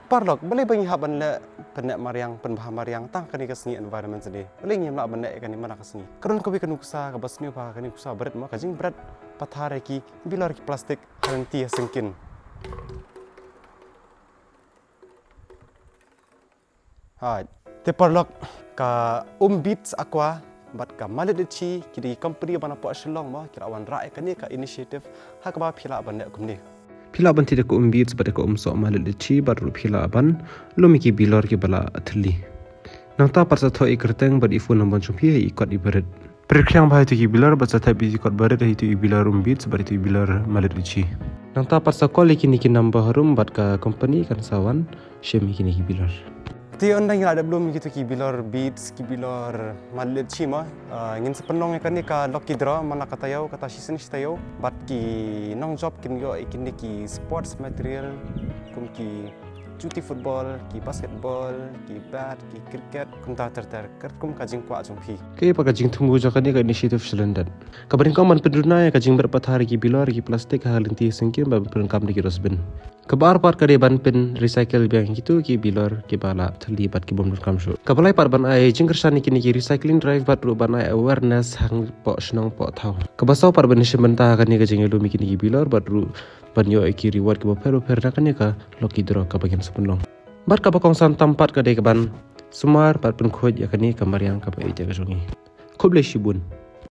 Parlok, boleh bagi haban le penek mariang penbah mariang tang kani keseni environment sendiri. Boleh nyam nak benek kani mana keseni. Karun kopi kanu kusa ke basni pa kani kusa berat ma kajing berat pathare ki bilar ki plastik halanti sengkin. Hai, te parlok ka beats aqua bat ka malet chi kidi company bana po Shillong ma kira awan rai kani ka initiative ha ka ba phila benek kumni. Pila ban tidak ko beats pada ko sok malet lici baru pila ban lo miki bilor ki bala athli nang ta parsa thoi kerteng bad ifu nambon chumpi ikot ibarat perkhyang bahai tu ki bilor bat sa thabi ikot barat itu bilor beats bar itu bilor malet lici nang ta parsa ko leki niki nambah harum bat ka company kan sawan shemi ki niki bilor Ti ondang ada belum gitu ki bilor beats ki bilor malet chi ma ngin sepenong kan ni ka loki draw mana kata yau kata season tayo bat ki nong job kin yo ikin ki sports material kum ki cuti football ki basketball ki bat ki cricket kum ta ter kum kajing kwa jumpi ke pa kajing thumbu jakani ka initiative selendat kabarin ko man peduna ya kajing berpathar ki bilor ki plastik halinti sengkin ba perengkam di rosben kabar par kade ban pen recycle biang gitu ki bilor ki bala terlibat ki bom kam shu kabalai par ban ai jingkersani kini ki recycling drive bat ru ban ai awareness hang po snong po thau kabasau par ban shimenta kani ka jingelu mi kini ki bilor bat ru ban yo ki reward ki bo peru perna kani ka loki dro ka bagian sepenong bat ka bakong san tampat kade ka ban sumar pat pen khoj ya kani kamar yang ka ba ite ka jongi khoble shibun